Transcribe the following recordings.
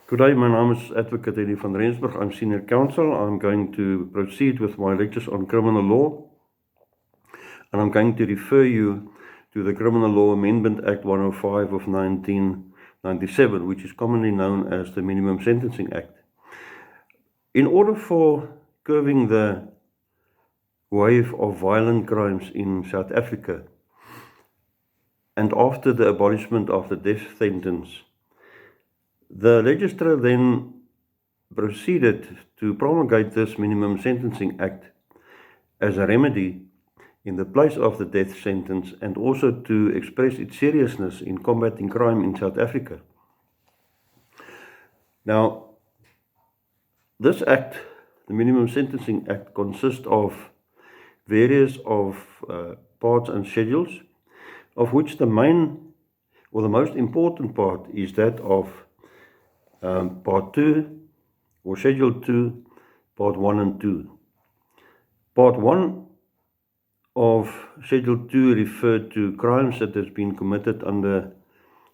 Good day, my name is Advocate Eddie van Rensburg. I'm Senior Counsel. I'm going to proceed with my lectures on criminal law, and I'm going to refer you to the Criminal Law Amendment Act 105 of 1997, which is commonly known as the Minimum Sentencing Act. In order for curbing the wave of violent crimes in South Africa, and after the abolishment of the death sentence, the legislature then proceeded to promulgate this Minimum Sentencing Act as a remedy in the place of the death sentence, and also to express its seriousness in combating crime in South Africa. Now, this act, the Minimum Sentencing Act, consists of various parts and schedules, of which the main or the most important part is that of Part 2 or Schedule 2, Part 1 and 2. Part 1 of Schedule 2 referred to crimes that has been committed under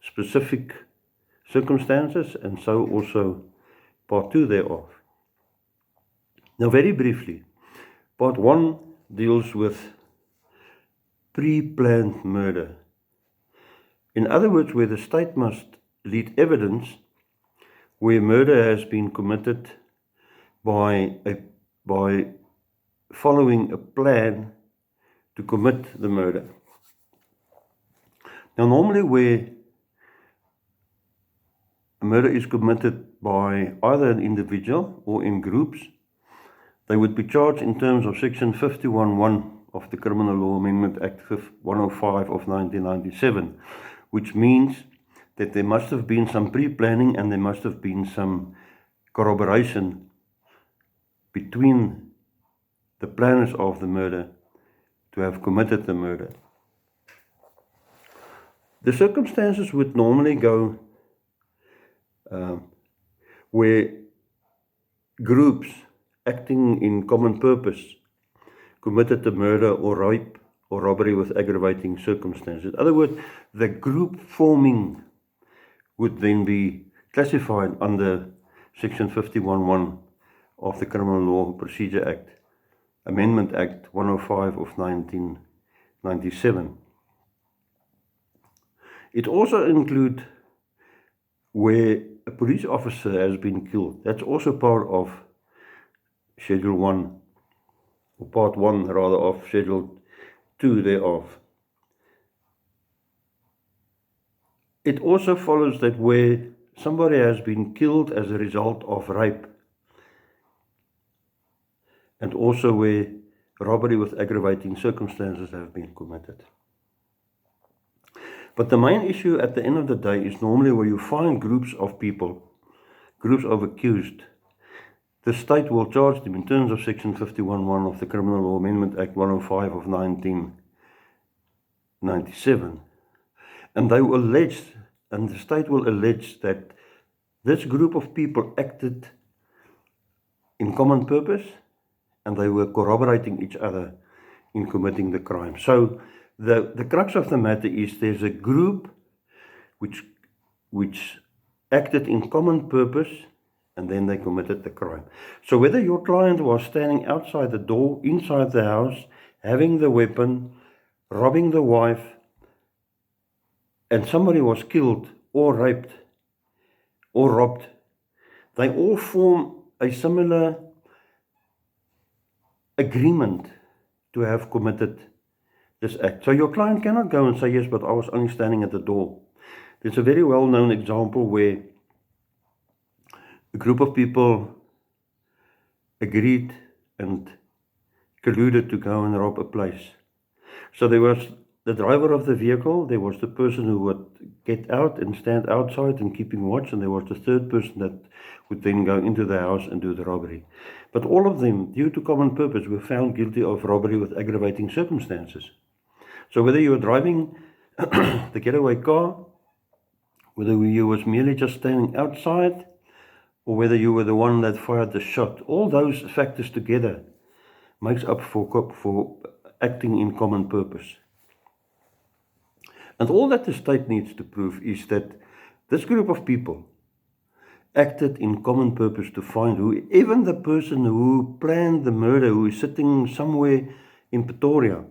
specific circumstances, and so also Part 2 thereof. Now, very briefly, Part 1 deals with pre-planned murder. In other words, where the state must lead evidence where murder has been committed by following a plan to commit the murder. Now, normally where a murder is committed by either an individual or in groups, they would be charged in terms of Section 51(1) of the Criminal Law Amendment Act 105 of 1997, which means that there must have been some pre-planning and there must have been some corroboration between the planners of the murder to have committed the murder. The circumstances would normally go where groups acting in common purpose committed the murder or rape or robbery with aggravating circumstances. In other words, the group forming would then be classified under Section 51(1) of the Criminal Law Procedure Act, Amendment Act 105 of 1997. It also includes where a police officer has been killed. That's also part of Schedule 1, or Part 1 rather, of Schedule 2 thereof. It also follows that where somebody has been killed as a result of rape, and also where robbery with aggravating circumstances have been committed. But the main issue at the end of the day is normally where you find groups of people, groups of accused. The state will charge them in terms of Section 51(1) of the Criminal Law Amendment Act 105 of 1997. And they will allege, and the state will allege, that this group of people acted in common purpose and they were corroborating each other in committing the crime. So the crux of the matter is there's a group which acted in common purpose and then they committed the crime. So whether your client was standing outside the door, inside the house, having the weapon, robbing the wife, and somebody was killed or raped or robbed, they all form a similar agreement to have committed this act. So your client cannot go and say, yes, but I was only standing at the door. There's a very well-known example where a group of people agreed and colluded to go and rob a place. So there was the driver of the vehicle, there was the person who would get out and stand outside and keeping watch, and there was the third person that would then go into the house and do the robbery. But all of them, due to common purpose, were found guilty of robbery with aggravating circumstances. So whether you were driving the getaway car, whether you was merely just standing outside, or whether you were the one that fired the shot, all those factors together makes up for acting in common purpose. And all that the state needs to prove is that this group of people acted in common purpose to find who, even the person who planned the murder, who is sitting somewhere in Pretoria,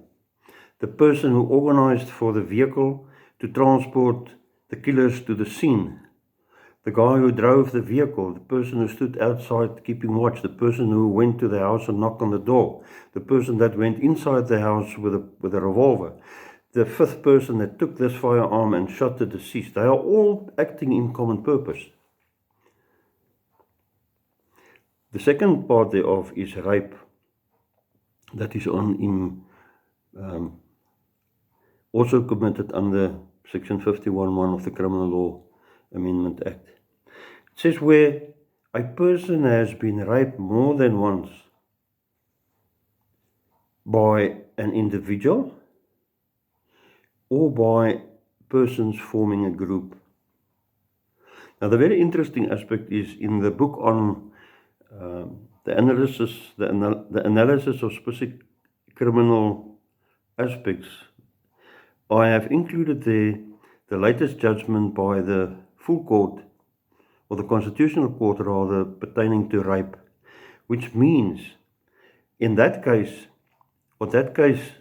the person who organized for the vehicle to transport the killers to the scene, the guy who drove the vehicle, the person who stood outside keeping watch, the person who went to the house and knocked on the door, the person that went inside the house with a revolver, the fifth person that took this firearm and shot the deceased. They are all acting in common purpose. The second part thereof is rape. That is also committed under Section 51(1) of the Criminal Law Amendment Act. It says where a person has been raped more than once by an individual or by persons forming a group. Now, the very interesting aspect is in the book on the analysis of specific criminal aspects. I have included the latest judgment by the full court, or the Constitutional Court rather, pertaining to rape, which means in that case, what that case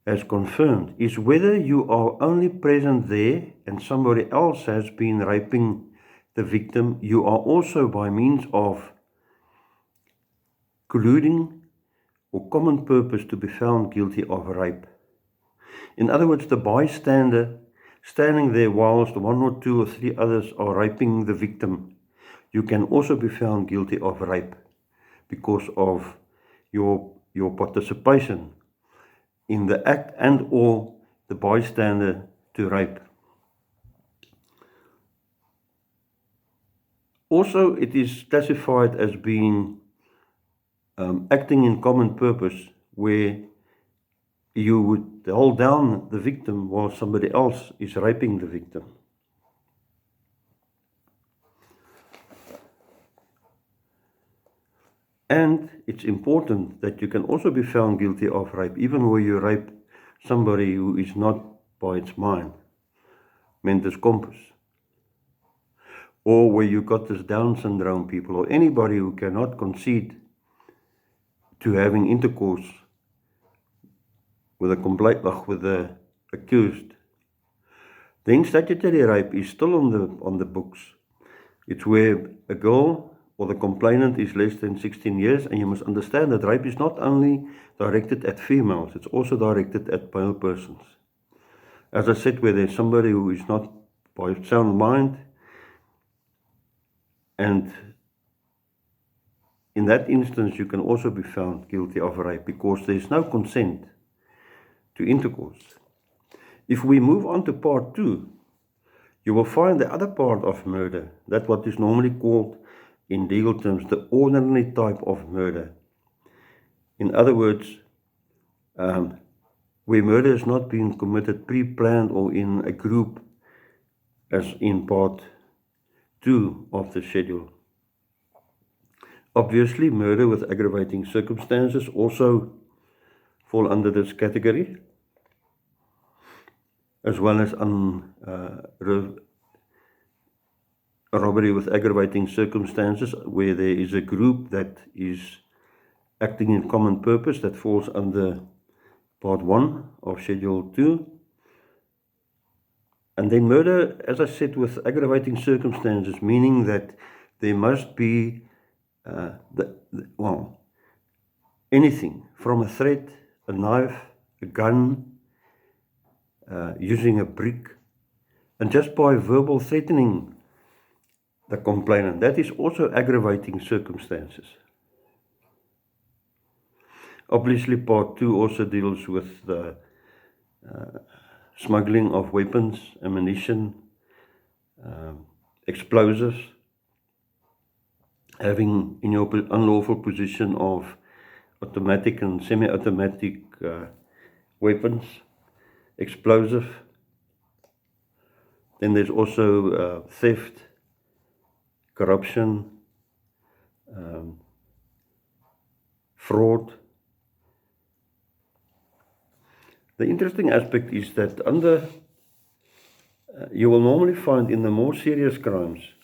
has confirmed is whether you are only present there and somebody else has been raping the victim, you are also by means of colluding or common purpose to be found guilty of rape. In other words, the bystander standing there whilst one or two or three others are raping the victim, you can also be found guilty of rape because of your participation in the act and or the bystander to rape. Also, it is classified as being acting in common purpose, where you would hold down the victim while somebody else is raping the victim. And it's important that you can also be found guilty of rape, even where you rape somebody who is not by its mind, mentis compos, or where you got this Down syndrome people, or anybody who cannot concede to having intercourse with the accused. Then statutory rape is still on the books. It's where a girl or the complainant is less than 16 years, and you must understand that rape is not only directed at females, it's also directed at male persons. As I said, where there's somebody who is not by sound mind, and in that instance you can also be found guilty of rape because there's no consent to intercourse. If we move on to part 2, you will find the other part of murder, that what is normally called in legal terms the ordinary type of murder. In other words, where murder is not being committed pre-planned or in a group, as in part 2 of the schedule. Obviously, murder with aggravating circumstances also fall under this category, as well as robbery with aggravating circumstances, where there is a group that is acting in common purpose, that falls under part 1 of schedule 2. And then murder, as I said, with aggravating circumstances, meaning that there must be anything from a threat, a knife, a gun, using a brick, and just by verbal threatening the complainant. That is also aggravating circumstances. Obviously, part 2 also deals with the smuggling of weapons, ammunition, explosives, having in your unlawful possession of automatic and semi-automatic weapons, explosive. Then there's also theft, corruption, fraud. The interesting aspect is that you will normally find in the more serious crimes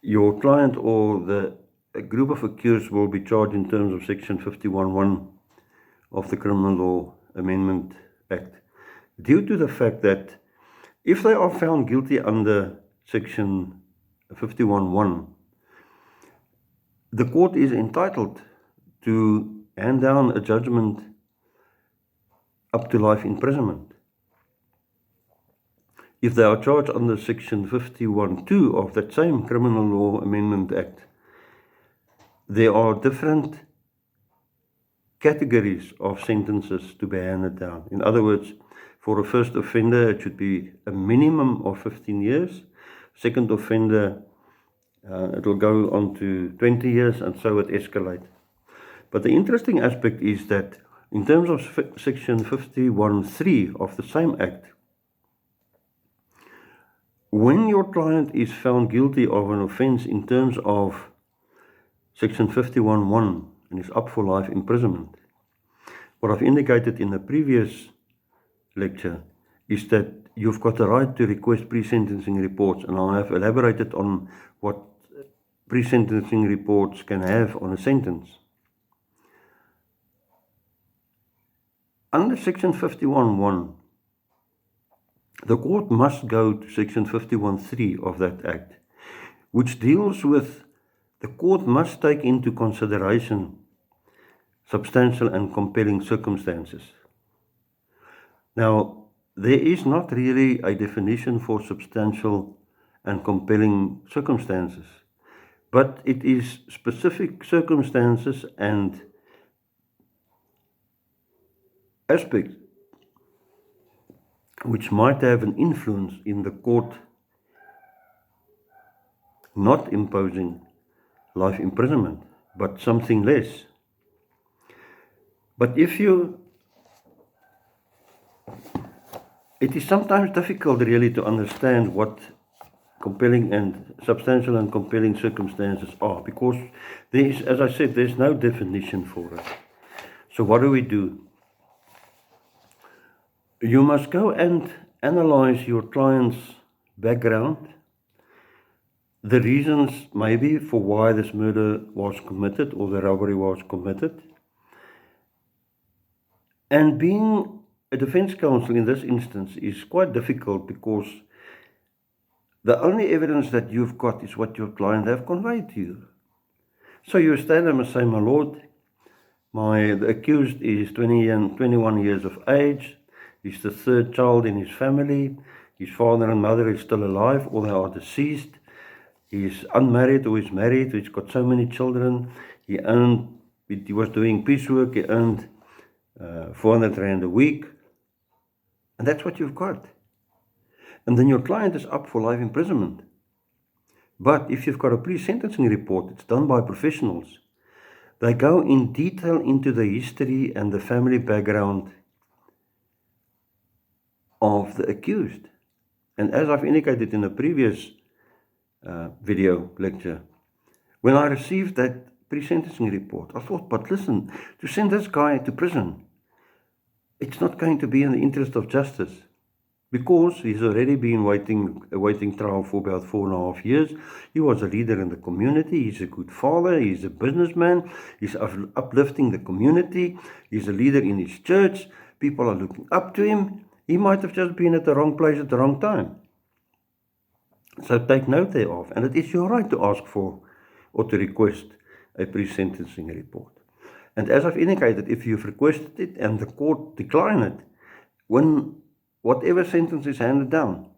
your client or a group of accused will be charged in terms of Section 51(1) of the Criminal Law Amendment Act, due to the fact that if they are found guilty under Section 51(1), the court is entitled to hand down a judgment up to life imprisonment. If they are charged under Section 51(2) of that same Criminal Law Amendment Act, there are different categories of sentences to be handed down. In other words, for a first offender, it should be a minimum of 15 years. Second offender, it will go on to 20 years, and so it escalates. But the interesting aspect is that in terms of Section 51(3) of the same Act, when your client is found guilty of an offence in terms of Section 51(1) and is up for life imprisonment, what I've indicated in the previous lecture is that you've got the right to request pre-sentencing reports, and I have elaborated on what pre-sentencing reports can have on a sentence. Under Section 51(1), the court must go to Section 51(3) of that Act, which deals with the court must take into consideration substantial and compelling circumstances. Now, there is not really a definition for substantial and compelling circumstances, but it is specific circumstances and aspects which might have an influence in the court not imposing life imprisonment, but something less. But it is sometimes difficult really to understand what compelling and substantial and compelling circumstances are, because there is, as I said, there's no definition for it. So what do? You must go and analyze your client's background, the reasons maybe for why this murder was committed or the robbery was committed. And being a defense counsel in this instance is quite difficult, because the only evidence that you've got is what your client have conveyed to you. So you stand and say, my lord, the accused is 21 years of age. He's the third child in his family. His father and mother is still alive, or they are deceased. He's unmarried or he's married. He's got so many children. He was doing piecework. He earned 400 Rand a week. And that's what you've got. And then your client is up for life imprisonment. But if you've got a pre-sentencing report, it's done by professionals. They go in detail into the history and the family background of the accused. And as I've indicated in the previous video lecture, when I received that pre-sentencing report, I thought, but listen, to send this guy to prison, it's not going to be in the interest of justice, because he's already been awaiting trial for about 4.5 years. He was a leader in the community. He's a good father. He's a businessman. He's uplifting the community. He's a leader in his church. People are looking up to him. He might have just been at the wrong place at the wrong time. So take note thereof. And it is your right to ask for or to request a pre-sentencing report. And as I've indicated, if you've requested it and the court decline it, when whatever sentence is handed down,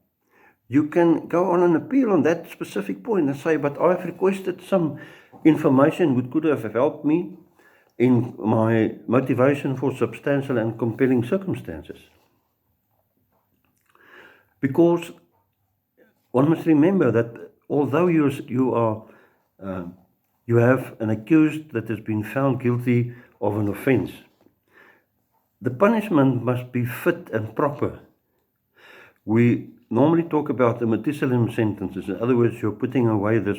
you can go on an appeal on that specific point and say, but I've requested some information which could have helped me in my motivation for substantial and compelling circumstances. Because one must remember that although you have an accused that has been found guilty of an offence, the punishment must be fit and proper. We normally talk about the Methuselah sentences. In other words, you're putting away this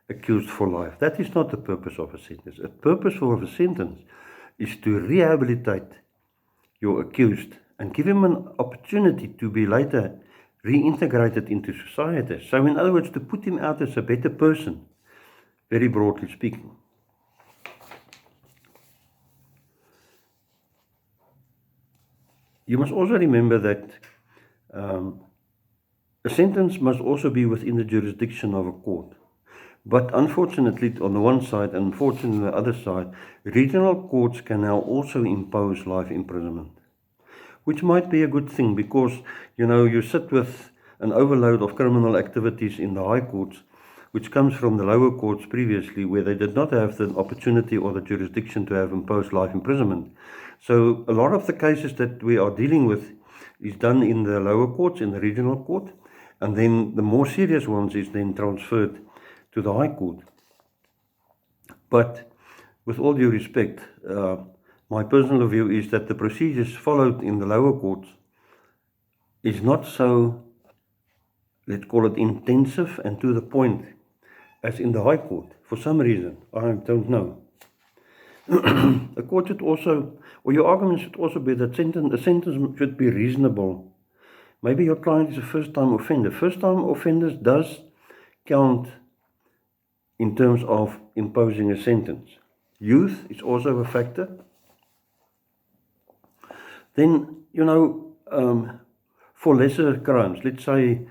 accused for life. That is not the purpose of a sentence. The purpose of a sentence is to rehabilitate your accused and give him an opportunity to be later reintegrated into society. So in other words, to put him out as a better person, very broadly speaking. You must also remember that a sentence must also be within the jurisdiction of a court. But unfortunately, on the one side, and unfortunately on the other side, regional courts can now also impose life imprisonment, which might be a good thing because, you sit with an overload of criminal activities in the high courts, which comes from the lower courts previously, where they did not have the opportunity or the jurisdiction to have imposed life imprisonment. So a lot of the cases that we are dealing with is done in the lower courts, in the regional court, and then the more serious ones is then transferred to the High Court. But with all due respect, my personal view is that the procedures followed in the lower courts is not so, let's call it, intensive and to the point as in the High Court. For some reason, I don't know. The court should also, or your argument should also be that a sentence should be reasonable. Maybe your client is a first-time offender. First-time offenders does count in terms of imposing a sentence. Youth is also a factor. Then, for lesser crimes, let's say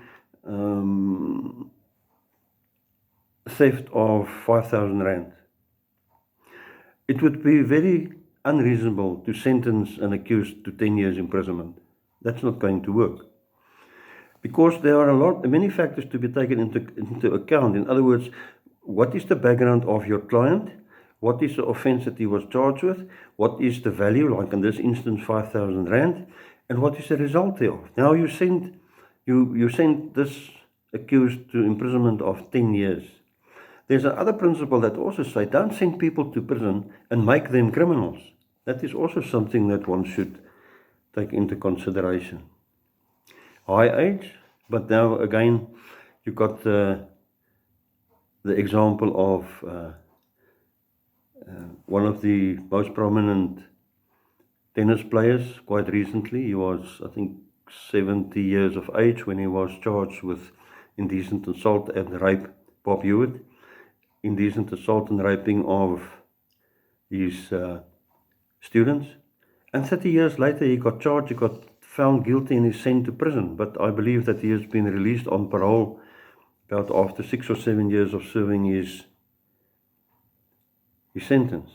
theft of 5,000 rand, it would be very unreasonable to sentence an accused to 10 years imprisonment. That's not going to work. Because there are many factors to be taken into account. In other words, what is the background of your client? What is the offense that he was charged with? What is the value, like in this instance, 5,000 rand? And what is the result thereof? Now you send this accused to imprisonment of 10 years. There's another principle that also says, don't send people to prison and make them criminals. That is also something that one should take into consideration. High age, but now again, you got the example of one of the most prominent tennis players quite recently. He was, I think, 70 years of age when he was charged with indecent assault and rape, Bob Hewitt, indecent assault and raping of his students. And 30 years later, he got charged, he got found guilty and is sent to prison. But I believe that he has been released on parole about after 6 or 7 years of serving his sentence.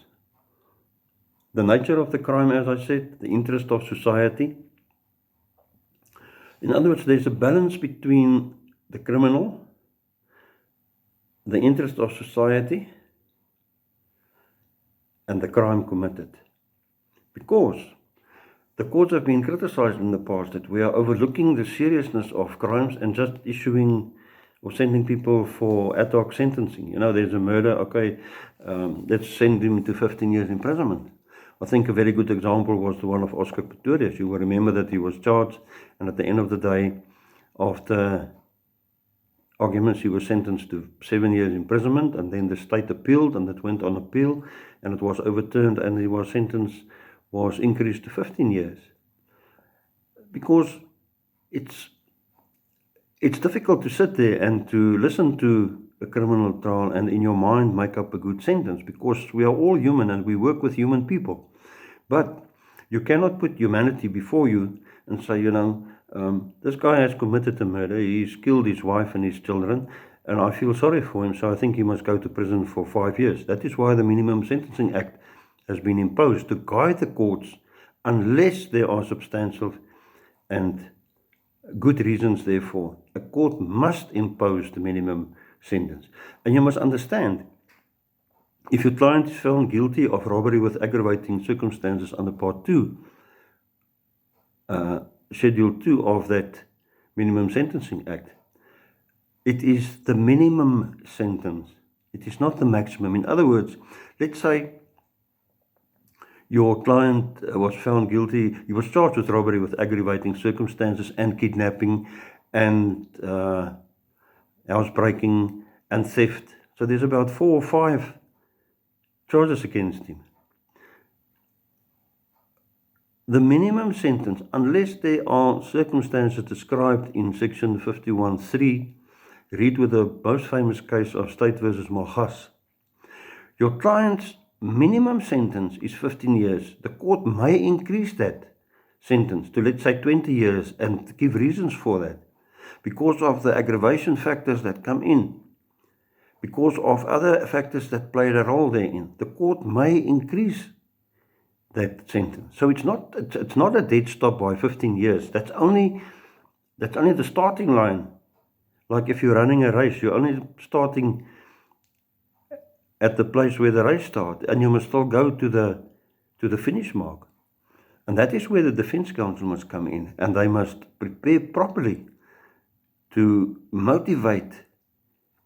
The nature of the crime, as I said, the interest of society. In other words, there's a balance between the criminal, the interest of society, and the crime committed. Because the courts have been criticized in the past that we are overlooking the seriousness of crimes and just issuing or sending people for ad hoc sentencing. There's a murder, okay, let's send him to 15 years imprisonment. I think a very good example was the one of Oscar Pistorius. You will remember that he was charged, and at the end of the day, after arguments, he was sentenced to 7 years imprisonment, and then the state appealed, and it went on appeal, and it was overturned, and his sentence was increased to 15 years. Because it's difficult to sit there and to listen to a criminal trial and in your mind make up a good sentence, because we are all human and we work with human people. But you cannot put humanity before you and say, this guy has committed a murder, he's killed his wife and his children, and I feel sorry for him, so I think he must go to prison for 5 years. That is why the Minimum Sentencing Act has been imposed, to guide the courts, unless there are substantial and good reasons therefore. A court must impose the minimum sentence. And you must understand, if your client is found guilty of robbery with aggravating circumstances under Part 2, Schedule 2 of that Minimum Sentencing Act, it is the minimum sentence. It is not the maximum. In other words, let's say your client was found guilty, he was charged with robbery with aggravating circumstances and kidnapping and housebreaking and theft. So there's about 4 or 5 charges against him. the minimum sentence, unless there are circumstances described in section 51.3, read with the most famous case of State versus Malgas. Your client's minimum sentence is 15 years. The court may increase that sentence to, let's say, 20 years and give reasons for that. Because of the aggravation factors that come in, because of other factors that played a role therein, the court may increase that sentence. So it's not a dead stop by 15 years. That's only the starting line. Like if you're running a race, you're only starting at the place where the race starts, and you must still go to the finish mark. And that is where the defense counsel must come in, and they must prepare properly to motivate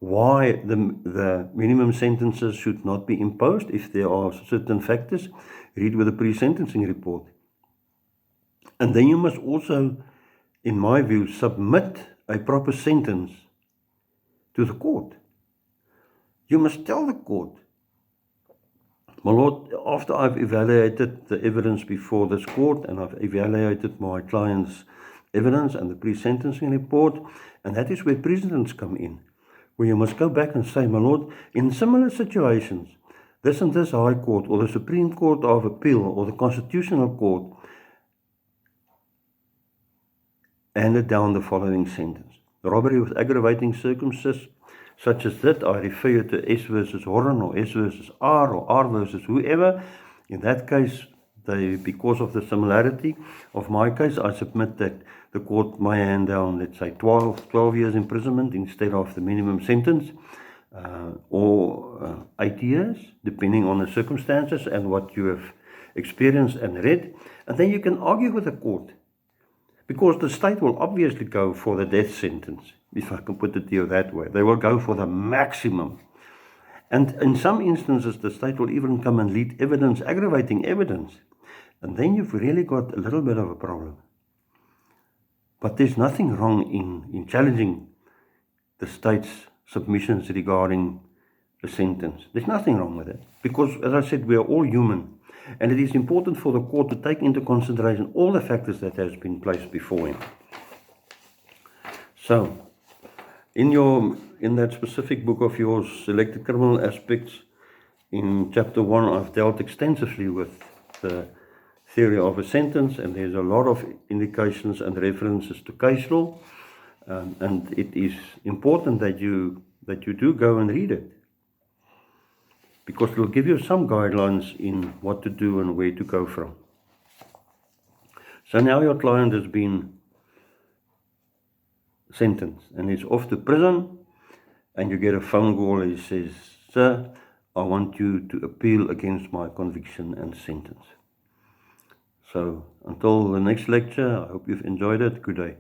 why the minimum sentences should not be imposed if there are certain factors. Read with the pre-sentencing report. And then you must also, in my view, submit a proper sentence to the court. You must tell the court, my lord, after I've evaluated the evidence before this court and I've evaluated my client's evidence and the pre-sentencing report, and that is where precedents come in, where you must go back and say, my lord, in similar situations, this and this High Court or the Supreme Court of Appeal or the Constitutional Court handed down the following sentence. Robbery with aggravating circumstances such as that, I refer you to S versus Horan or S versus R or R versus whoever. In that case, because of the similarity of my case, I submit that the court may hand down, let's say, 12 years imprisonment instead of the minimum sentence, or 8 years, depending on the circumstances and what you have experienced and read. And then you can argue with the court, because the state will obviously go for the death sentence, if I can put it to you that way. They will go for the maximum. And in some instances, the state will even come and lead evidence, aggravating evidence. And then you've really got a little bit of a problem. But there's nothing wrong in challenging the state's submissions regarding the sentence. There's nothing wrong with it. Because, as I said, we are all human. And it is important for the court to take into consideration all the factors that has been placed before him. So, in that specific book of yours, Selected Criminal Aspects, in chapter 1, I've dealt extensively with the theory of a sentence, and there's a lot of indications and references to case law, and it is important that you do go and read it, because it will give you some guidelines in what to do and where to go from. So now your client has been sentenced and he's off to prison, and you get a phone call. He says, sir, I want you to appeal against my conviction and sentence. So until the next lecture, I hope you've enjoyed it. Good day.